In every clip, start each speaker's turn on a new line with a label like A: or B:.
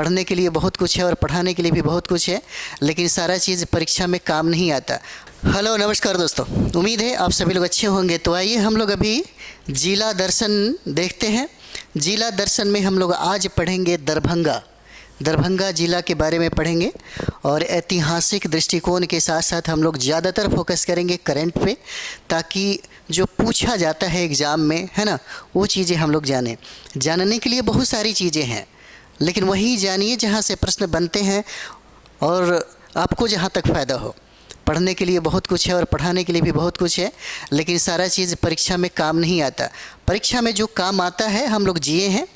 A: पढ़ने के लिए बहुत कुछ है और पढ़ाने के लिए भी बहुत कुछ है, लेकिन सारा चीज़ परीक्षा में काम नहीं आता। हेलो नमस्कार दोस्तों, उम्मीद है आप सभी लोग अच्छे होंगे। तो आइए हम लोग अभी जिला दर्शन देखते हैं। जिला दर्शन में हम लोग आज पढ़ेंगे दरभंगा जिला के बारे में पढ़ेंगे और ऐतिहासिक दृष्टिकोण के साथ साथ हम लोग ज़्यादातर फोकस करेंगे करंट पे, ताकि जो पूछा जाता है एग्ज़ाम में, है ना, वो चीज़ें हम लोग जानें। जानने के लिए बहुत सारी चीज़ें हैं, लेकिन वही जानिए जहाँ से प्रश्न बनते हैं और आपको जहाँ तक फ़ायदा हो। पढ़ने के लिए बहुत कुछ है और पढ़ाने के लिए भी बहुत कुछ है, लेकिन सारा चीज़ परीक्षा में काम नहीं आता। परीक्षा में जो काम आता है हम लोग जिए हैं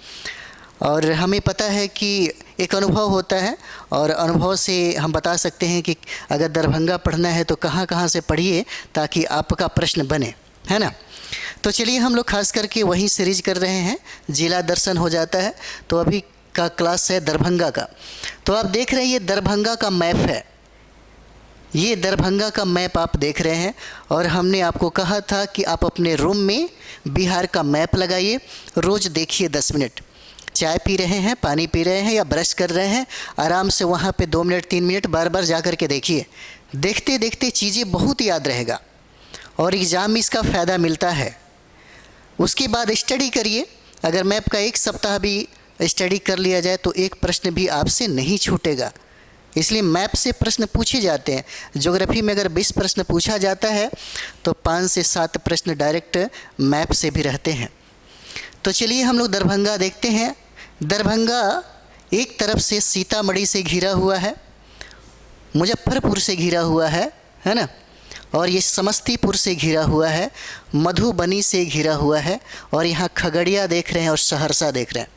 A: और हमें पता है कि एक अनुभव होता है और अनुभव से हम बता सकते हैं कि अगर दरभंगा पढ़ना है तो कहाँ कहाँ से पढ़िए ताकि आपका प्रश्न बने, है ना। तो चलिए हम लोग खास करके वही सीरीज कर रहे हैं, जिला दर्शन हो जाता है। तो अभी का क्लास है दरभंगा का। तो आप देख रहे हैं ये दरभंगा का मैप है, ये दरभंगा का मैप आप देख रहे हैं और हमने आपको कहा था कि आप अपने रूम में बिहार का मैप लगाइए, रोज़ देखिए 10 मिनट। चाय पी रहे हैं, पानी पी रहे हैं या ब्रश कर रहे हैं, आराम से वहाँ पे 2 मिनट 3 मिनट बार बार जा कर के देखिए। देखते देखते चीज़ें बहुत याद रहेगा और एग्ज़ाम में इसका फ़ायदा मिलता है। उसके बाद स्टडी करिए। अगर मैप का 1 सप्ताह भी स्टडी कर लिया जाए तो एक प्रश्न भी आपसे नहीं छूटेगा। इसलिए मैप से प्रश्न पूछे जाते हैं। ज्योग्राफी में अगर 20 प्रश्न पूछा जाता है तो 5 से 7 प्रश्न डायरेक्ट मैप से भी रहते हैं। तो चलिए हम लोग दरभंगा देखते हैं। दरभंगा एक तरफ से सीतामढ़ी से घिरा हुआ है, मुजफ्फरपुर से घिरा हुआ है ना, और ये समस्तीपुर से घिरा हुआ है, मधुबनी से घिरा हुआ है और यहाँ खगड़िया देख रहे हैं और सहरसा देख रहे हैं।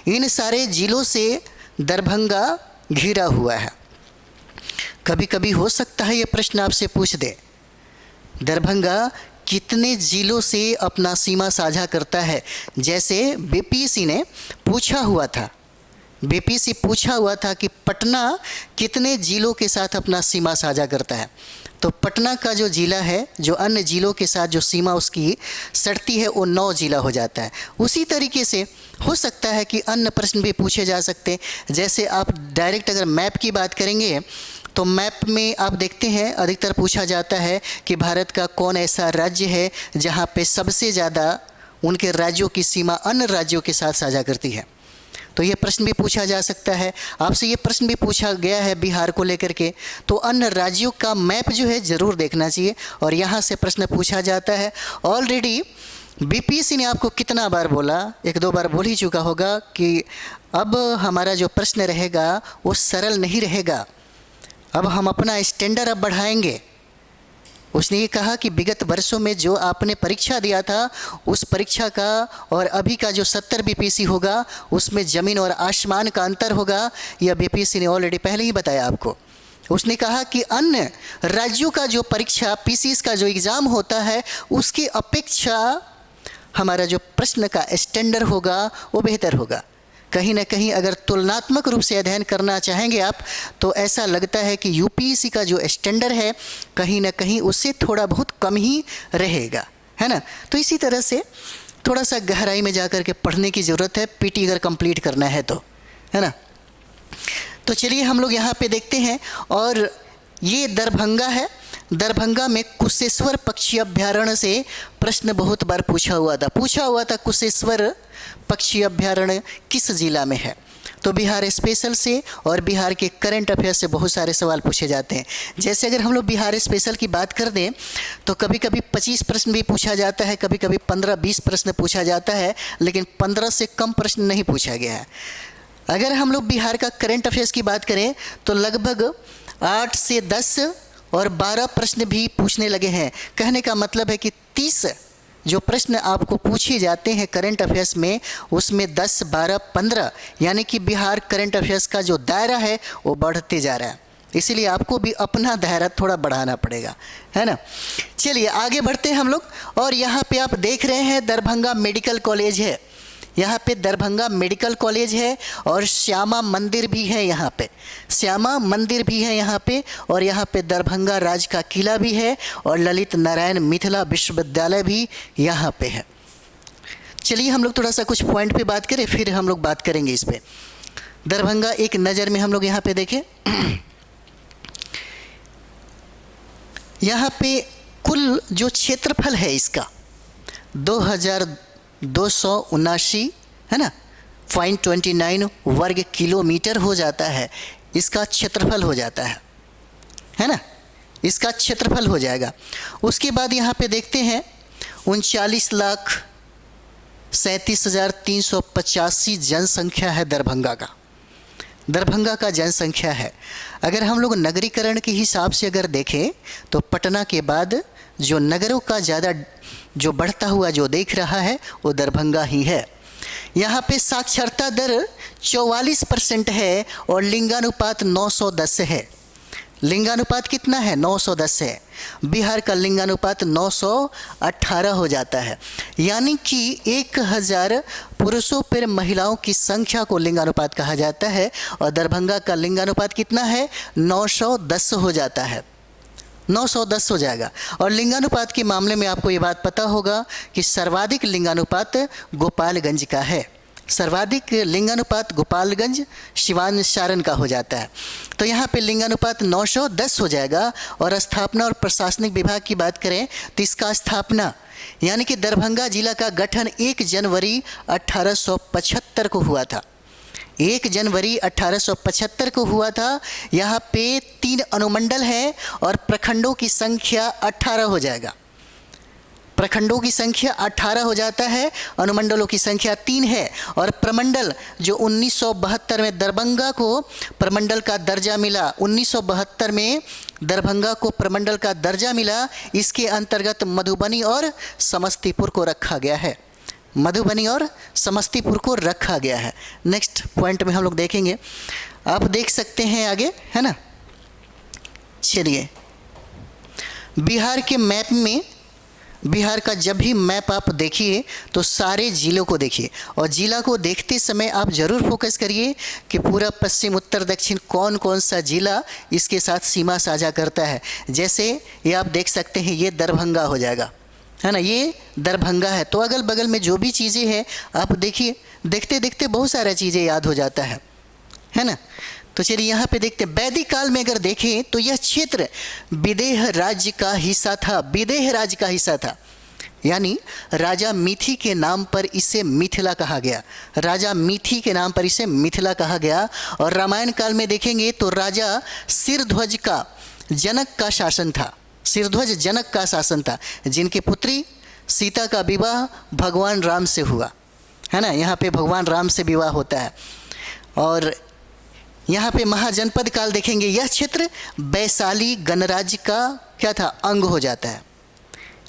A: इन सारे ज़िलों से दरभंगा घिरा हुआ है। कभी कभी हो सकता है ये प्रश्न आपसे पूछ दे, दरभंगा कितने ज़िलों से अपना सीमा साझा करता है। जैसे बीपीएससी ने पूछा हुआ था, बीपीएससी पूछा हुआ था कि पटना कितने ज़िलों के साथ अपना सीमा साझा करता है। तो पटना का जो ज़िला है, जो अन्य ज़िलों के साथ जो सीमा उसकी सटती है, वो 9 ज़िला हो जाता है। उसी तरीके से हो सकता है कि अन्य प्रश्न भी पूछे जा सकते हैं। जैसे आप डायरेक्ट अगर मैप की बात करेंगे तो मैप में आप देखते हैं अधिकतर पूछा जाता है कि भारत का कौन ऐसा राज्य है जहाँ पे सबसे ज़्यादा उनके राज्यों की सीमा अन्य राज्यों के साथ साझा करती है। तो ये प्रश्न भी पूछा जा सकता है। आपसे ये प्रश्न भी पूछा गया है बिहार को लेकर के, तो अन्य राज्यों का मैप जो है ज़रूर देखना चाहिए और यहाँ से प्रश्न पूछा जाता है। ऑलरेडी बीपीएससी ने आपको कितना बार बोला, 1-2 बार बोल ही चुका होगा कि अब हमारा जो प्रश्न रहेगा वो सरल नहीं रहेगा, अब हम अपना स्टैंडर्ड अब बढ़ाएंगे। उसने ये कहा कि विगत वर्षों में जो आपने परीक्षा दिया था उस परीक्षा का और अभी का जो 70 बीपीएससी होगा उसमें ज़मीन और आसमान का अंतर होगा। यह बीपीएससी ने ऑलरेडी पहले ही बताया आपको। उसने कहा कि अन्य राज्यों का जो परीक्षा पीसीएस का जो एग्ज़ाम होता है उसकी अपेक्षा हमारा जो प्रश्न का स्टैंडर्ड होगा वो बेहतर होगा। कहीं ना कहीं अगर तुलनात्मक रूप से अध्ययन करना चाहेंगे आप तो ऐसा लगता है कि यूपीएससी का जो स्टैंडर्ड है कहीं ना कहीं उससे थोड़ा बहुत कम ही रहेगा, है ना। तो इसी तरह से थोड़ा सा गहराई में जाकर के पढ़ने की ज़रूरत है, पीटी अगर कंप्लीट करना है तो, है ना। तो चलिए हम लोग यहाँ पे देखते हैं और ये दरभंगा है। दरभंगा में कुशेश्वर पक्षी अभ्यारण्य से प्रश्न बहुत बार पूछा हुआ था कुशेश्वर पक्षी अभ्यारण्य किस जिला में है। तो बिहार स्पेशल से और बिहार के करंट अफेयर से बहुत सारे सवाल पूछे जाते हैं। जैसे अगर हम लोग बिहार स्पेशल की बात कर दें तो कभी कभी 25 प्रश्न भी पूछा जाता है, कभी कभी 15-20 प्रश्न पूछा जाता है, लेकिन 15 से कम प्रश्न नहीं पूछा गया है। अगर हम लोग बिहार का करंट अफेयर्स की बात करें तो लगभग 8 से 10 और 12 प्रश्न भी पूछने लगे हैं। कहने का मतलब है कि 30 जो प्रश्न आपको पूछे जाते हैं करंट अफेयर्स में उसमें 10, 12, 15 यानी कि बिहार करंट अफेयर्स का जो दायरा है वो बढ़ते जा रहा है। इसीलिए आपको भी अपना दायरा थोड़ा बढ़ाना पड़ेगा, है ना। चलिए आगे बढ़ते हैं हम लोग। और यहाँ पे आप देख रहे हैं दरभंगा मेडिकल कॉलेज है, यहाँ पे दरभंगा मेडिकल कॉलेज है और श्यामा मंदिर भी है यहाँ पे, श्यामा मंदिर भी है यहाँ पे, और यहाँ पे दरभंगा राज का किला भी है और ललित नारायण मिथिला विश्वविद्यालय भी यहाँ पे है। चलिए हम लोग थोड़ा सा कुछ पॉइंट पे बात करें, फिर हम लोग बात करेंगे इस पे। दरभंगा एक नज़र में हम लोग यहाँ पे देखें, यहाँ पे कुल जो क्षेत्रफल है इसका 2279 है ना 0.29 वर्ग किलोमीटर हो जाता है, इसका क्षेत्रफल हो जाता है ना, इसका क्षेत्रफल हो जाएगा। उसके बाद यहाँ पे देखते हैं 39,37,385 जनसंख्या है दरभंगा का जनसंख्या है। अगर हम लोग नगरीकरण के हिसाब से अगर देखें तो पटना के बाद जो नगरों का ज़्यादा जो बढ़ता हुआ जो देख रहा है वो दरभंगा ही है। यहाँ पे साक्षरता दर 44% है और लिंगानुपात 910 है। लिंगानुपात कितना है? 910 है। बिहार का लिंगानुपात 918 हो जाता है, यानी कि 1000 पुरुषों पर महिलाओं की संख्या को लिंगानुपात कहा जाता है और दरभंगा का लिंगानुपात कितना है? 910 हो जाता है, 910 हो जाएगा। और लिंगानुपात के मामले में आपको ये बात पता होगा कि सर्वाधिक लिंगानुपात गोपालगंज का है, सर्वाधिक लिंगानुपात गोपालगंज सिवान सारण का हो जाता है। तो यहाँ पे लिंगानुपात 910 हो जाएगा। और स्थापना और प्रशासनिक विभाग की बात करें तो इसका स्थापना यानी कि दरभंगा जिला का गठन 1 जनवरी 1875 को हुआ था, 1 जनवरी 1875 को हुआ था। यहाँ पे 3 अनुमंडल हैं और प्रखंडों की संख्या 18 हो जाएगा, प्रखंडों की संख्या 18 हो जाता है, अनुमंडलों की संख्या 3 है। और प्रमंडल जो 1972 में दरभंगा को प्रमंडल का दर्जा मिला, 1972 में दरभंगा को प्रमंडल का दर्जा मिला, इसके अंतर्गत मधुबनी और समस्तीपुर को रखा गया है, मधुबनी और समस्तीपुर को रखा गया है। नेक्स्ट पॉइंट में हम लोग देखेंगे, आप देख सकते हैं आगे, है ना। चलिए, बिहार के मैप में, बिहार का जब भी मैप आप देखिए तो सारे ज़िलों को देखिए और ज़िला को देखते समय आप ज़रूर फोकस करिए कि पूरा पश्चिम उत्तर दक्षिण कौन कौन सा ज़िला इसके साथ सीमा साझा करता है। जैसे ये आप देख सकते हैं, ये दरभंगा हो जाएगा, है ना, ये दरभंगा है। तो अगल बगल में जो भी चीज़ें हैं आप देखिए, देखते देखते बहुत सारी चीज़ें याद हो जाता है ना। तो चलिए यहाँ पे देखते हैं, वैदिक काल में अगर देखें तो यह क्षेत्र विदेह राज्य का हिस्सा था, विदेह राज्य का हिस्सा था, यानी राजा मिथि के नाम पर इसे मिथिला कहा गया, राजा मिथि के नाम पर इसे मिथिला कहा गया। और रामायण काल में देखेंगे तो राजा सिरध्वज का जनक का शासन था, सिरध्वज जनक का शासन था, जिनकी पुत्री सीता का विवाह भगवान राम से हुआ, है ना, यहाँ पे भगवान राम से विवाह होता है। और यहाँ पे महाजनपद काल देखेंगे, यह क्षेत्र वैशाली गणराज्य का क्या था? अंग हो जाता है।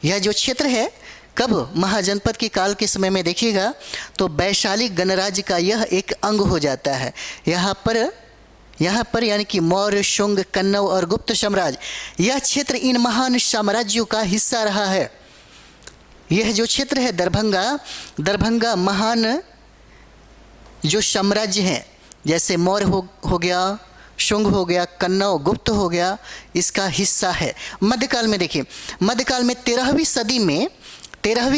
A: यह जो क्षेत्र है कब? महाजनपद के काल के समय में देखिएगा तो वैशाली गणराज्य का यह एक अंग हो जाता है। यहाँ पर यानी कि मौर्य, शुंग, कन्नौ और गुप्त साम्राज्य, यह क्षेत्र इन महान साम्राज्यों का हिस्सा रहा है। यह जो क्षेत्र है दरभंगा महान जो साम्राज्य हैं, जैसे मौर्य हो गया, शुंग हो गया, कन्नौ, गुप्त हो गया, इसका हिस्सा है। मध्यकाल में देखिए, मध्यकाल में 13वीं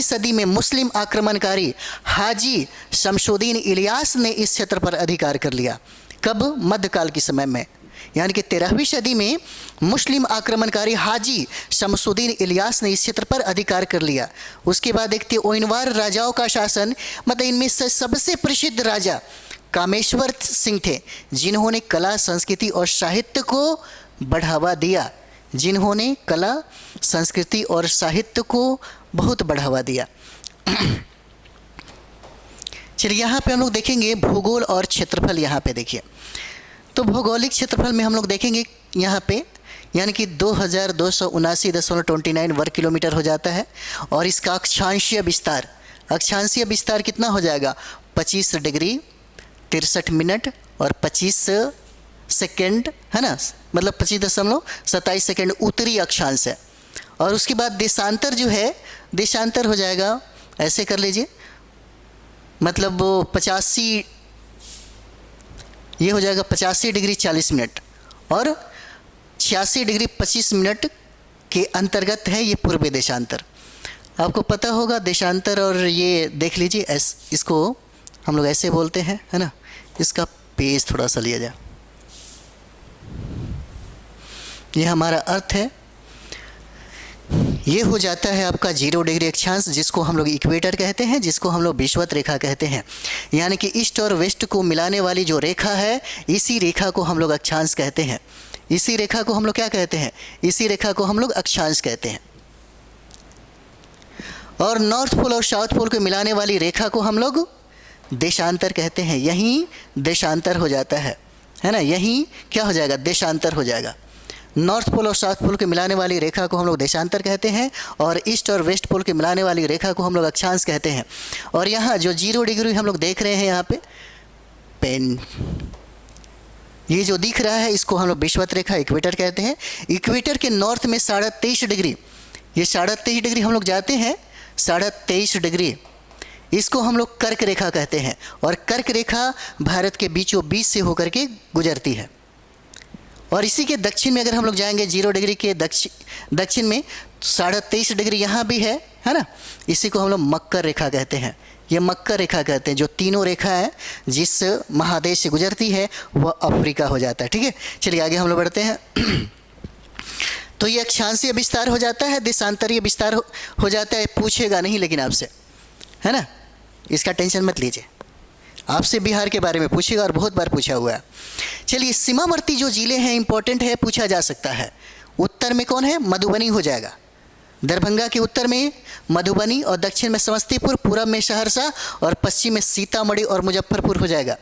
A: सदी में मुस्लिम आक्रमणकारी हाजी शमशुद्दीन इलियास ने इस क्षेत्र पर अधिकार कर लिया। कब? मध्यकाल के समय में, यानी कि 13वीं सदी में मुस्लिम आक्रमणकारी हाजी शमशुद्दीन इलियास ने इस क्षेत्र पर अधिकार कर लिया। उसके बाद देखते ओइनवार राजाओं का शासन, मतलब इनमें से सबसे प्रसिद्ध राजा कामेश्वर सिंह थे, जिन्होंने कला, संस्कृति और साहित्य को बढ़ावा दिया, जिन्होंने कला, संस्कृति और साहित्य को बहुत बढ़ावा दिया। चलिए यहाँ पे हम लोग देखेंगे भूगोल और क्षेत्रफल। यहाँ पे देखिए तो भौगोलिक क्षेत्रफल में हम लोग देखेंगे यहाँ पे, यानी कि 2279.29 वर्ग किलोमीटर हो जाता है। और इसका अक्षांशीय विस्तार कितना हो जाएगा? 25 डिग्री 63 मिनट और 25 सेकेंड, है ना, मतलब 25.27 सेकेंड उत्तरी अक्षांश है। और उसके बाद देशांतर जो है, देशांतर हो जाएगा, ऐसे कर लीजिए, मतलब 85, ये हो जाएगा 85 डिग्री 40 मिनट और 86 डिग्री 25 मिनट के अंतर्गत है ये पूर्वी देशांतर। आपको पता होगा देशांतर, और ये देख लीजिए, इसको हम लोग ऐसे बोलते हैं, है ना, इसका पेज थोड़ा सा लिया जाए। ये हमारा अर्थ है। ये हो जाता है आपका 0 डिग्री अक्षांश, जिसको हम लोग इक्वेटर कहते हैं, जिसको हम लोग विषुवत रेखा कहते हैं। यानी कि ईस्ट और वेस्ट को मिलाने वाली जो रेखा है, इसी रेखा को हम लोग अक्षांश कहते हैं। इसी रेखा को हम लोग क्या कहते हैं? इसी रेखा को हम लोग अक्षांश कहते हैं। और नॉर्थ पोल और साउथ पोल को मिलाने वाली रेखा को हम लोग देशांतर कहते हैं। यहीं देशांतर हो जाता है ना? यहीं क्या हो जाएगा? देशांतर हो जाएगा। नॉर्थ पोल और साउथ पोल के मिलाने वाली रेखा को हम लोग देशांतर कहते हैं, और ईस्ट और वेस्ट पोल के मिलाने वाली रेखा को हम लोग अक्षांश कहते हैं। और यहाँ जो 0 डिग्री हम लोग देख रहे हैं यहाँ पे पेन, ये जो दिख रहा है, इसको हम लोग विषुवत रेखा इक्वेटर कहते हैं। इक्वेटर के नॉर्थ में 23.5 डिग्री, ये 23.5 डिग्री हम लोग जाते हैं, 23.5 डिग्री, इसको हम लोग कर्क रेखा कहते हैं। और कर्क रेखा भारत के बीचों बीच से होकर के गुजरती है। और इसी के दक्षिण में अगर हम लोग जाएंगे 0 डिग्री के दक्षिण में 23.5 डिग्री यहाँ भी है ना? इसी को हम लोग मकर रेखा कहते हैं। ये मकर रेखा कहते हैं। जो तीनों रेखा है जिस महादेश से गुजरती है वह अफ्रीका हो जाता है। ठीक है, चलिए आगे हम लोग बढ़ते हैं। तो ये अक्षांशीय विस्तार हो जाता है, देशांतरीय विस्तार हो जाता है। पूछेगा नहीं लेकिन आपसे, है ना? इसका टेंशन मत लीजिए, आपसे बिहार के बारे में पूछेगा और बहुत बार पूछा हुआ है। चलिए, सीमावर्ती जो जिले हैं इंपॉर्टेंट है, पूछा जा सकता है। उत्तर में कौन है? मधुबनी हो जाएगा। दरभंगा के उत्तर में मधुबनी, और दक्षिण में समस्तीपुर, पूरब में सहरसा, और पश्चिम में सीतामढ़ी और मुजफ्फरपुर हो जाएगा।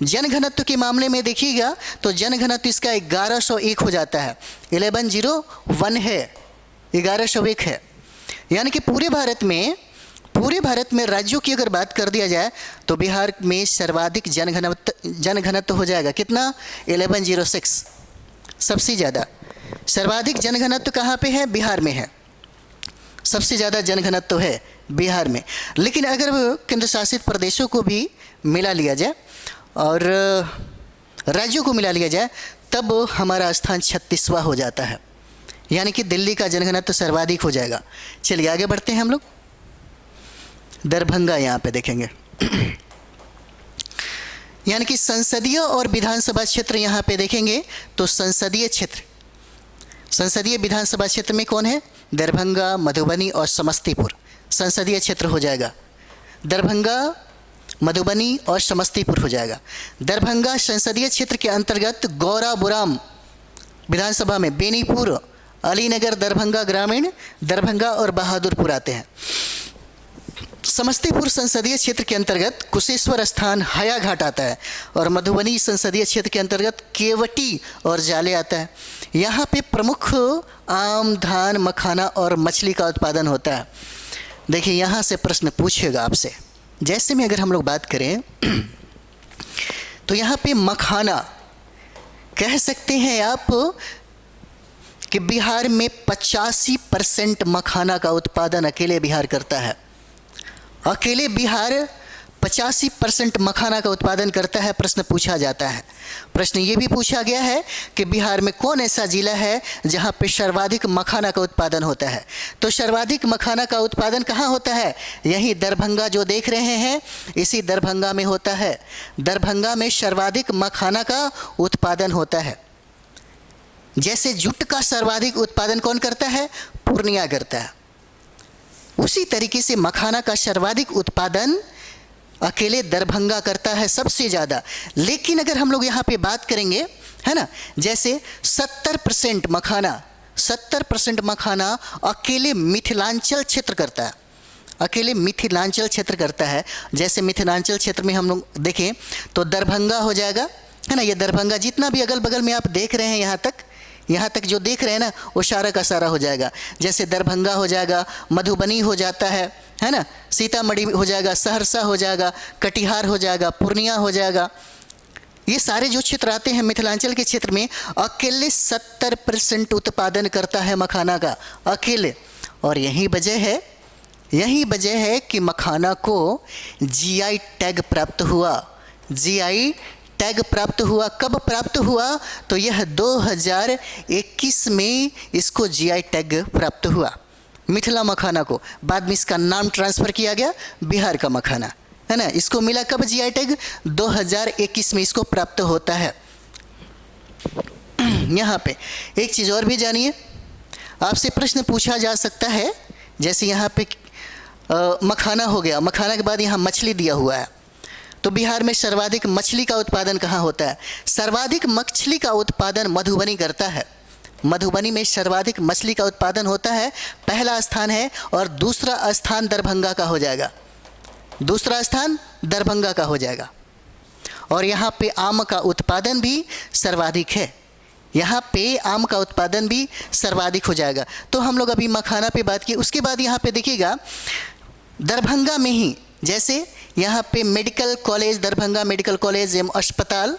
A: जनघनत्व के मामले में देखिएगा तो जनघनत्व इसका 1101 हो जाता है। 1101 है, 1101 है। यानी कि पूरे भारत में राज्यों की अगर बात कर दिया जाए तो बिहार में सर्वाधिक जनघनत्व हो जाएगा। कितना? 1106, सबसे ज़्यादा। सर्वाधिक जनघनत्व कहाँ पे है? बिहार में है। सबसे ज़्यादा जनघनत्व है बिहार में। लेकिन अगर केंद्र शासित प्रदेशों को भी मिला लिया जाए और राज्यों को मिला लिया जाए तब हमारा स्थान 36वां हो जाता है। यानी कि दिल्ली का जनघनत्व सर्वाधिक हो जाएगा। चलिए आगे बढ़ते हैं हम लोग। दरभंगा यहाँ पे देखेंगे। यानी कि संसदीय और विधानसभा क्षेत्र यहाँ पे देखेंगे तो संसदीय विधानसभा क्षेत्र में कौन है? दरभंगा, मधुबनी और समस्तीपुर संसदीय क्षेत्र हो जाएगा। दरभंगा, मधुबनी और समस्तीपुर हो जाएगा। दरभंगा संसदीय क्षेत्र के अंतर्गत गौराबुराम विधानसभा में बेनीपुर, अलीनगर, दरभंगा ग्रामीण, दरभंगा और बहादुरपुर आते हैं। समस्तीपुर संसदीय क्षेत्र के अंतर्गत कुशेश्वर स्थान, हायाघाट आता है। और मधुबनी संसदीय क्षेत्र के अंतर्गत केवटी और जाले आता है। यहाँ पे प्रमुख आम, धान, मखाना और मछली का उत्पादन होता है। देखिए, यहाँ से प्रश्न पूछेगा आपसे। जैसे में अगर हम लोग बात करें तो यहाँ पे मखाना कह सकते हैं आप कि बिहार में 85% मखाना का उत्पादन अकेले बिहार करता है। अकेले बिहार 85% मखाना का उत्पादन करता है। प्रश्न पूछा जाता है। प्रश्न ये भी पूछा गया है कि बिहार में कौन ऐसा जिला है जहाँ पे सर्वाधिक मखाना का उत्पादन होता है? तो सर्वाधिक मखाना का उत्पादन कहाँ होता है? यही दरभंगा जो देख रहे हैं, इसी दरभंगा में होता है। दरभंगा में सर्वाधिक मखाना का उत्पादन होता है। जैसे जूट का सर्वाधिक उत्पादन कौन करता है? पूर्णिया करता है। उसी तरीके से मखाना का सर्वाधिक उत्पादन अकेले दरभंगा करता है, सबसे ज़्यादा। लेकिन अगर हम लोग यहाँ पे बात करेंगे, है ना, जैसे 70% मखाना अकेले मिथिलांचल क्षेत्र करता है। अकेले मिथिलांचल क्षेत्र करता है। जैसे मिथिलांचल क्षेत्र में हम लोग देखें तो दरभंगा हो जाएगा, है ना। ये दरभंगा जितना भी अगल बगल में आप देख रहे हैं, यहाँ तक जो देख रहे हैं ना, वो सारा का सारा हो जाएगा। जैसे दरभंगा हो जाएगा, मधुबनी हो जाता है ना, सीतामढ़ी हो जाएगा, सहरसा हो जाएगा, कटिहार हो जाएगा, पूर्णिया हो जाएगा। ये सारे जो क्षेत्र आते हैं मिथिलांचल के क्षेत्र में, अकेले 70% उत्पादन करता है मखाना का, अकेले। और यही वजह है कि मखाना को जीआई टैग प्राप्त हुआ। जीआई टैग प्राप्त हुआ। कब प्राप्त हुआ? तो यह 2021 में इसको जीआई टैग प्राप्त हुआ, मिथिला मखाना को। बाद में इसका नाम ट्रांसफ़र किया गया बिहार का मखाना, है ना। इसको मिला कब जीआई टैग? 2021 में इसको प्राप्त होता है। यहाँ पे एक चीज़ और भी जानिए, आपसे प्रश्न पूछा जा सकता है, जैसे यहाँ पे मखाना हो गया, मखाना के बाद यहाँ मछली दिया हुआ है, तो बिहार में सर्वाधिक मछली का उत्पादन कहाँ होता है? सर्वाधिक मछली का उत्पादन मधुबनी करता है। मधुबनी में सर्वाधिक मछली का उत्पादन होता है, पहला स्थान है, और दूसरा स्थान दरभंगा का हो जाएगा। दूसरा स्थान दरभंगा का हो जाएगा। और यहाँ पे आम का उत्पादन भी सर्वाधिक है, यहाँ पे आम का उत्पादन भी सर्वाधिक हो जाएगा। तो हम लोग अभी मखाना पे बात की। उसके बाद यहाँ पे देखिएगा दरभंगा में ही, जैसे यहाँ पे medical college, Darbhanga medical college एवं अस्पताल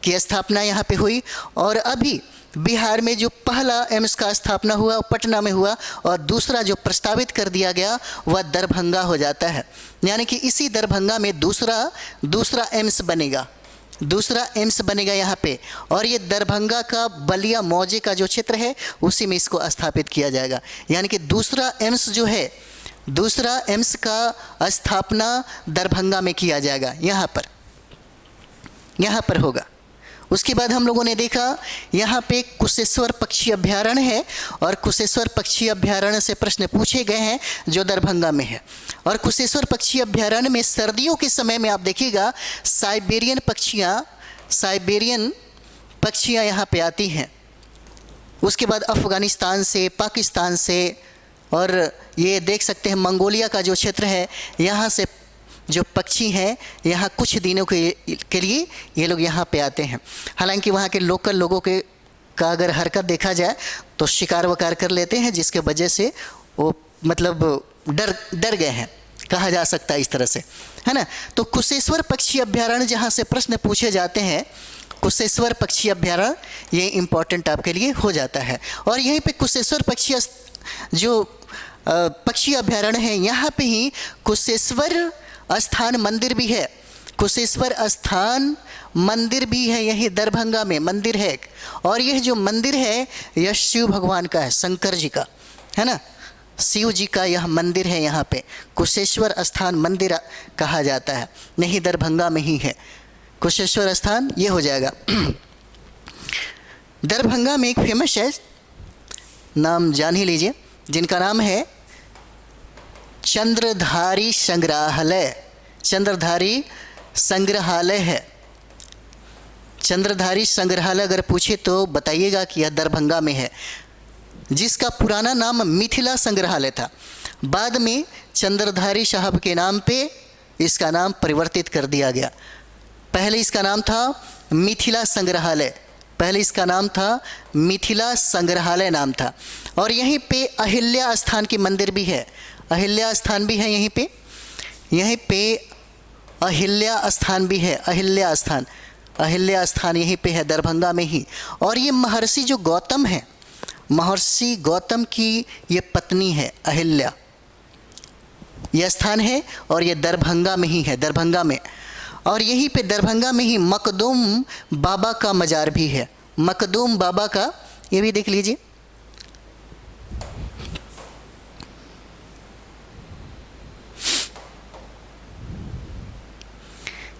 A: की स्थापना यहाँ पे हुई, और अभी बिहार में जो पहला एम्स का स्थापना हुआ पटना में हुआ, और दूसरा जो प्रस्तावित कर दिया गया वह दरभंगा हो जाता है। यानी कि इसी दरभंगा में दूसरा एम्स बनेगा, दूसरा एम्स बनेगा यहाँ पे, और ये दरभंगा का बलिया मौजे का जो क्षेत्र है उसी में इसको स्थापित किया जाएगा। यानी कि दूसरा एम्स जो है, दूसरा एम्स का स्थापना दरभंगा में किया जाएगा, यहाँ पर होगा। उसके बाद हम लोगों ने देखा यहाँ पे कुशेश्वर पक्षी अभ्यारण्य है, और कुशेश्वर पक्षी अभ्यारण्य से प्रश्न पूछे गए हैं जो दरभंगा में है। और कुशेश्वर पक्षी अभ्यारण्य में सर्दियों के समय में आप देखिएगा साइबेरियन पक्षियाँ यहाँ पे आती हैं। उसके बाद अफ़गानिस्तान से, पाकिस्तान से, और ये देख सकते हैं मंगोलिया का जो क्षेत्र है, यहाँ से जो पक्षी हैं यहाँ कुछ दिनों के लिए ये लोग यहाँ पे आते हैं। हालांकि वहाँ के लोकल लोगों का अगर हरकत देखा जाए तो शिकार वकार कर लेते हैं, जिसके वजह से वो मतलब डर गए हैं, कहा जा सकता है इस तरह से, है ना। तो कुशेश्वर पक्षी अभ्यारण्य जहाँ से प्रश्न पूछे जाते हैं, कुशेश्वर पक्षी अभ्यारण्य ये इम्पोर्टेंट आपके लिए हो जाता है। और यहीं पे कुशेश्वर पक्षी अभ्यारण्य है, यहाँ पे ही कुशेश्वर स्थान मंदिर भी है। कुशेश्वर स्थान मंदिर भी है, यही दरभंगा में मंदिर है। और यह जो मंदिर है यह शिव भगवान का है, शंकर जी का, है ना, शिव जी का यह मंदिर है। यहाँ पे कुशेश्वर स्थान मंदिर कहा जाता है, नहीं दरभंगा में ही है कुशेश्वर स्थान, ये हो जाएगा। दरभंगा में एक फेमस है, नाम जान ही लीजिए, जिनका नाम है चंद्रधारी संग्रहालय। चंद्रधारी संग्रहालय है। चंद्रधारी संग्रहालय अगर पूछे तो बताइएगा कि यह दरभंगा में है, जिसका पुराना नाम मिथिला संग्रहालय था। बाद में चंद्रधारी साहब के नाम पे इसका नाम परिवर्तित कर दिया गया। पहले इसका नाम था मिथिला संग्रहालय, पहले इसका नाम था मिथिला संग्रहालय नाम था। और यहीं पे अहिल्या स्थान की मंदिर भी है, अहिल्या स्थान भी है यहीं पे अहिल्या स्थान भी है, अहिल्या स्थान यहीं पे है दरभंगा में ही। और ये महर्षि जो गौतम है, महर्षि गौतम की ये पत्नी है अहिल्या, यह स्थान है, और ये दरभंगा में ही है, दरभंगा में। और यहीं पे दरभंगा में ही मखदूम बाबा का मज़ार भी है, मखदूम बाबा का, ये भी देख लीजिए।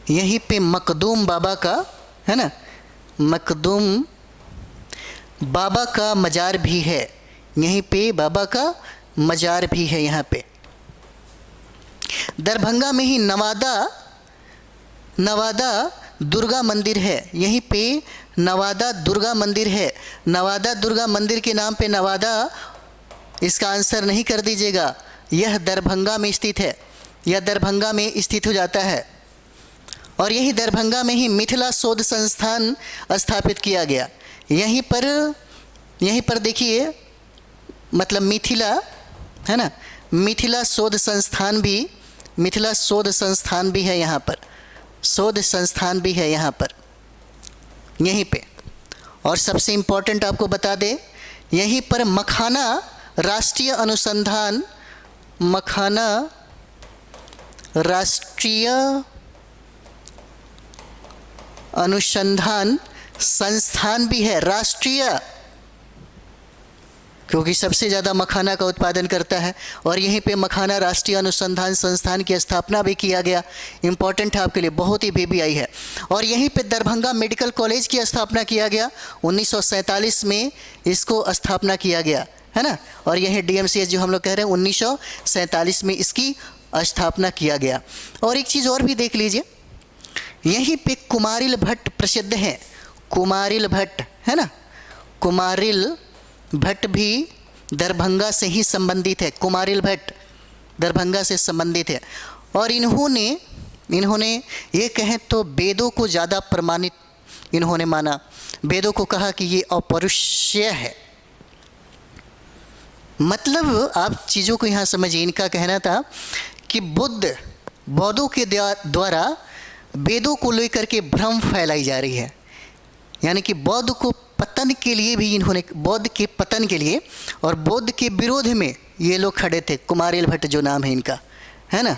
A: यहीं पे मखदूम बाबा का, है ना, मखदूम बाबा का मज़ार भी है, यहीं पे बाबा का मज़ार भी है। यहाँ पे दरभंगा में ही नवादा दुर्गा मंदिर है, यहीं पे नवादा दुर्गा मंदिर है। नवादा दुर्गा मंदिर के नाम पे नवादा, इसका आंसर नहीं कर दीजिएगा, यह दरभंगा में स्थित है, यह दरभंगा में स्थित हो जाता है। और यही दरभंगा में ही मिथिला शोध संस्थान स्थापित किया गया। यहीं पर देखिए, मतलब मिथिला, है ना, मिथिला शोध संस्थान भी है यहाँ पर, शोध संस्थान भी है यहाँ पर, यहीं पे। और सबसे इम्पोर्टेंट आपको बता दें, यहीं पर मखाना राष्ट्रीय अनुसंधान संस्थान भी है, राष्ट्रीय क्योंकि सबसे ज़्यादा मखाना का उत्पादन करता है। और यहीं पे मखाना राष्ट्रीय अनुसंधान संस्थान की स्थापना भी किया गया। इम्पॉर्टेंट है आपके लिए, बहुत ही VBI है। और यहीं पे दरभंगा मेडिकल कॉलेज की स्थापना किया गया, 1947 में इसको स्थापना किया गया, है ना। और यही DMCH जो हम लोग कह रहे हैं 1947 में इसकी स्थापना किया गया। और एक चीज़ और भी देख लीजिए, यहीं पे कुमारिल भट्ट प्रसिद्ध हैं। कुमारिल भट्ट, है ना, कुमारिल भट्ट भी दरभंगा से ही संबंधित है। कुमारिल भट्ट दरभंगा से संबंधित है। और इन्होंने ये कहें तो वेदों को ज़्यादा प्रमाणित इन्होंने माना। वेदों को कहा कि ये अपौरुषेय है। मतलब आप चीज़ों को यहाँ समझिए। इनका कहना था कि बौद्धों के द्वारा वेदों को लेकर के भ्रम फैलाई जा रही है। यानी कि बौद्ध को पतन के लिए भी इन्होंने, बौद्ध के पतन के लिए और बौद्ध के विरोध में ये लोग खड़े थे। कुमारिल भट्ट जो नाम है इनका, है ना,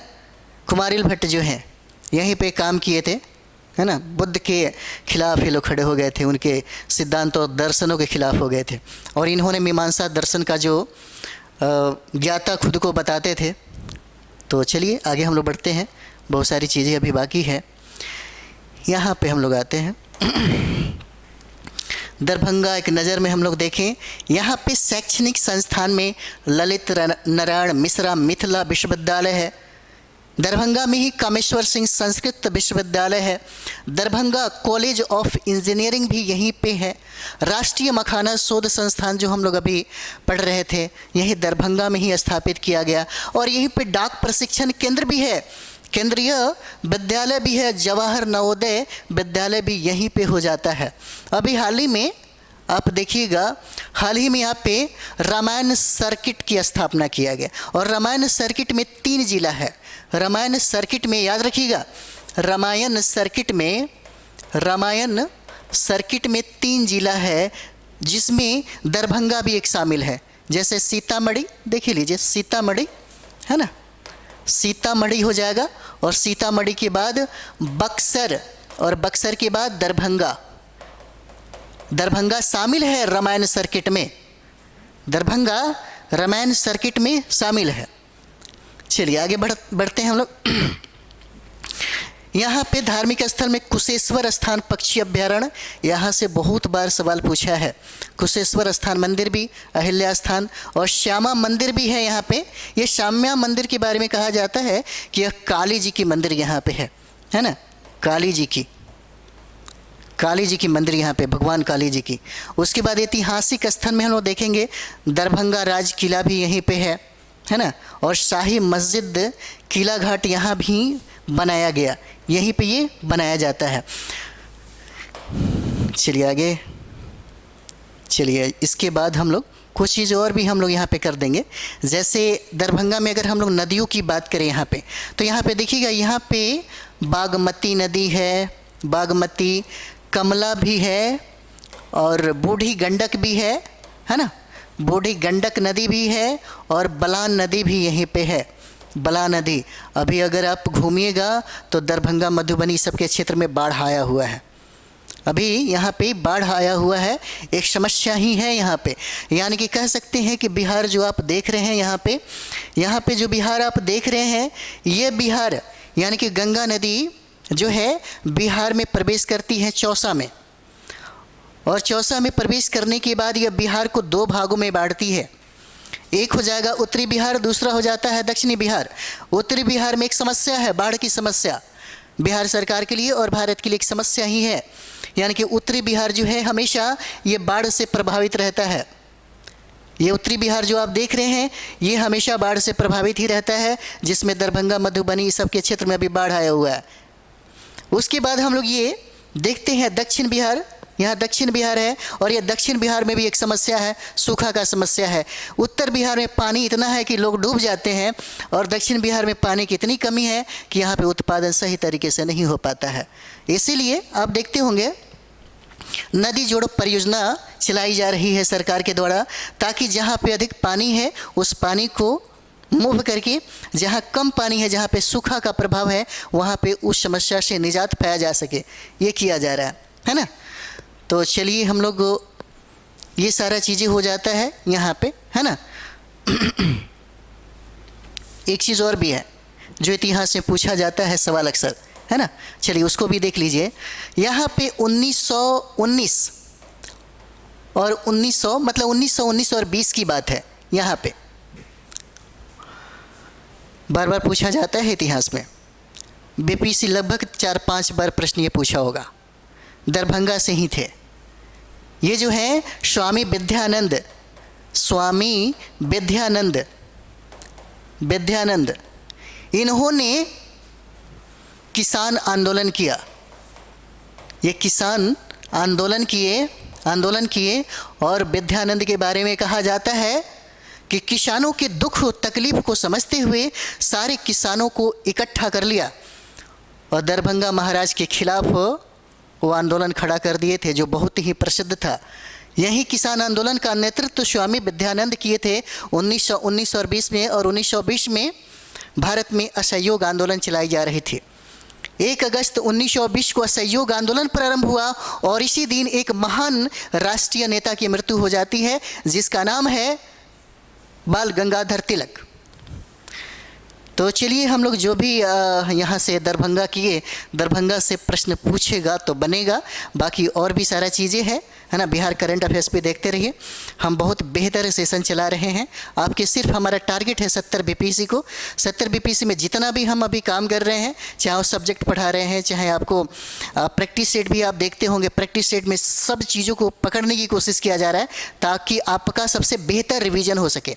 A: कुमारिल भट्ट जो हैं यहीं पे काम किए थे, है ना। बुद्ध के खिलाफ ये लोग खड़े हो गए थे, उनके सिद्धांत और दर्शनों के खिलाफ हो गए थे। और इन्होंने मीमांसा दर्शन का जो ज्ञाता खुद को बताते थे। तो चलिए आगे हम लोग बढ़ते हैं, बहुत सारी चीज़ें अभी बाकी है। यहाँ पे हम लोग आते हैं दरभंगा एक नज़र में हम लोग देखें। यहाँ पे शैक्षणिक संस्थान में ललित नारायण मिश्रा मिथिला विश्वविद्यालय है। दरभंगा में ही कामेश्वर सिंह संस्कृत विश्वविद्यालय है। दरभंगा कॉलेज ऑफ इंजीनियरिंग भी यहीं पे है। राष्ट्रीय मखाना शोध संस्थान जो हम लोग अभी पढ़ रहे थे, यही दरभंगा में ही स्थापित किया गया। और यहीं पे डाक प्रशिक्षण केंद्र भी है, केंद्रीय विद्यालय भी है, जवाहर नवोदय विद्यालय भी यहीं पे हो जाता है। अभी हाल ही में आप देखिएगा, हाल ही में यहाँ पे रामायण सर्किट की स्थापना किया गया। और रामायण सर्किट में 3 जिला है। रामायण सर्किट में याद रखिएगा, रामायण सर्किट में 3 जिला है, जिसमें दरभंगा भी एक शामिल है। जैसे सीतामढ़ी देख लीजिए, सीतामढ़ी है ना, सीतामढ़ी हो जाएगा। और सीतामढ़ी के बाद बक्सर, और बक्सर के बाद दरभंगा। दरभंगा शामिल है रामायण सर्किट में, दरभंगा रामायण सर्किट में शामिल है। चलिए आगे बढ़ते हैं हम लोग। यहाँ पे धार्मिक स्थल में कुशेश्वर स्थान पक्षी अभ्यारण्य, यहाँ से बहुत बार सवाल पूछा है। कुशेश्वर स्थान मंदिर भी, अहिल्या स्थान और श्यामा मंदिर भी है यहाँ पे। ये श्यामा मंदिर के बारे में कहा जाता है कि यह काली जी की मंदिर यहाँ पे है ना, काली जी की मंदिर यहाँ पे, भगवान काली जी की। उसके बाद ऐतिहासिक स्थल में हम लोग देखेंगे दरभंगा राज किला भी यहीं पे है ना। और शाही मस्जिद किला घाट यहाँ भी बनाया गया, यहीं पे ये बनाया जाता है। चलिए आगे, चलिए इसके बाद हम लोग कुछ चीज़ और भी हम लोग यहाँ पे कर देंगे। जैसे दरभंगा में अगर हम लोग नदियों की बात करें यहाँ पे, तो यहाँ पे देखिएगा, यहाँ पे बागमती नदी है, बागमती, कमला भी है और बूढ़ी गंडक भी है ना, बूढ़ी गंडक नदी भी है और बलान नदी भी यहीं पे है। बला नदी, अभी अगर आप घूमिएगा तो दरभंगा मधुबनी सबके क्षेत्र में बाढ़ आया हुआ है। अभी यहाँ पे बाढ़ आया हुआ है, एक समस्या ही है यहाँ पे। यानी कि कह सकते हैं कि बिहार जो आप देख रहे हैं यहाँ पे जो बिहार आप देख रहे हैं, ये बिहार यानी कि गंगा नदी जो है बिहार में प्रवेश करती है चौसा में। और चौसा में प्रवेश करने के बाद यह बिहार को 2 भागों में बांटती है। एक हो जाएगा उत्तरी बिहार, दूसरा हो जाता है दक्षिणी बिहार। उत्तरी बिहार में एक समस्या है, बाढ़ की समस्या, बिहार सरकार के लिए और भारत के लिए एक समस्या ही है। यानी कि उत्तरी बिहार जो है हमेशा ये बाढ़ से प्रभावित रहता है। ये उत्तरी बिहार जो आप देख रहे हैं ये हमेशा बाढ़ से प्रभावित ही रहता है, जिसमें दरभंगा मधुबनी सब के क्षेत्र में अभी बाढ़ आया हुआ है। उसके बाद हम लोग ये देखते हैं दक्षिण बिहार, यहाँ दक्षिण बिहार है और ये दक्षिण बिहार में भी एक समस्या है, सूखा का समस्या है। उत्तर बिहार में पानी इतना है कि लोग डूब जाते हैं और दक्षिण बिहार में पानी की इतनी कमी है कि यहाँ पे उत्पादन सही तरीके से नहीं हो पाता है। इसीलिए आप देखते होंगे नदी जोड़ो परियोजना चलाई जा रही है सरकार के द्वारा, ताकि जहाँ पे अधिक पानी है उस पानी को मूव करके जहाँ कम पानी है, जहाँ पे सूखा का प्रभाव है, वहाँ पे उस समस्या से निजात पाया जा सके, ये किया जा रहा है ना। तो चलिए हम लोग ये सारा चीज़ें हो जाता है यहाँ पे, है ना। एक चीज़ और भी है जो इतिहास में पूछा जाता है सवाल अक्सर, है ना। चलिए उसको भी देख लीजिए। यहाँ पे 1919 और 1919 और 20 की बात है। यहाँ पे बार बार पूछा जाता है इतिहास में। बीपीसी लगभग 4-5 बार प्रश्न ये पूछा होगा। दरभंगा से ही थे ये जो है स्वामी विद्यानंद, इन्होंने किसान आंदोलन किया। ये किसान आंदोलन किए और विद्यानंद के बारे में कहा जाता है कि किसानों के दुख तकलीफ को समझते हुए सारे किसानों को इकट्ठा कर लिया और दरभंगा महाराज के खिलाफ वो आंदोलन खड़ा कर दिए थे, जो बहुत ही प्रसिद्ध था। यही किसान आंदोलन का नेतृत्व स्वामी विद्यानंद किए थे 1919 और 20 में। और 1920 में भारत में असहयोग आंदोलन चलाई जा रही थी। 1 अगस्त 1920 को असहयोग आंदोलन प्रारंभ हुआ और इसी दिन एक महान राष्ट्रीय नेता की मृत्यु हो जाती है, जिसका नाम है बाल गंगाधर तिलक। तो चलिए हम लोग जो भी यहाँ से दरभंगा से प्रश्न पूछेगा तो बनेगा। बाकी और भी सारा चीज़ें हैं, है ना। बिहार करंट अफेयर्स पे देखते रहिए। हम बहुत बेहतर सेशन चला रहे हैं आपके। सिर्फ हमारा टारगेट है 70 बीपीसी को। 70 बीपीसी में जितना भी हम अभी काम कर रहे हैं, चाहे वो सब्जेक्ट पढ़ा रहे हैं, चाहे आपको प्रैक्टिस सेट भी आप देखते होंगे, प्रैक्टिस सेट में सब चीज़ों को पकड़ने की कोशिश किया जा रहा है ताकि आपका सबसे बेहतर रिवीजन हो सके।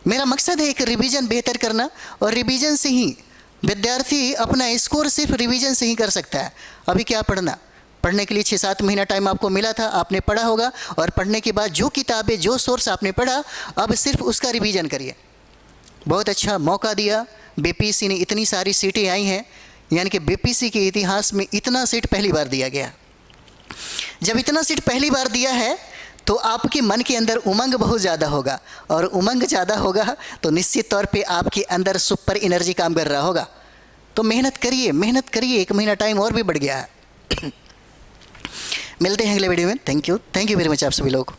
A: मेरा मकसद है एक रिवीजन बेहतर करना, और रिवीजन से ही विद्यार्थी अपना स्कोर सिर्फ रिवीजन से ही कर सकता है। अभी क्या पढ़ने के लिए 6-7 महीना टाइम आपको मिला था, आपने पढ़ा होगा, और पढ़ने के बाद जो किताबें जो सोर्स आपने पढ़ा, अब सिर्फ उसका रिवीजन करिए। बहुत अच्छा मौका दिया बीपीसी ने। इतनी सारी सीटें आई हैं, यानी कि बीपीसी के इतिहास में इतना सीट पहली बार दिया गया। जब इतना सीट पहली बार दिया है तो आपके मन के अंदर उमंग बहुत ज़्यादा होगा, और उमंग ज़्यादा होगा तो निश्चित तौर पे आपके अंदर सुपर एनर्जी काम कर रहा होगा। तो मेहनत करिए। 1 महीना टाइम और भी बढ़ गया है। मिलते हैं अगले वीडियो में। थैंक यू वेरी मच आप सभी लोगों को।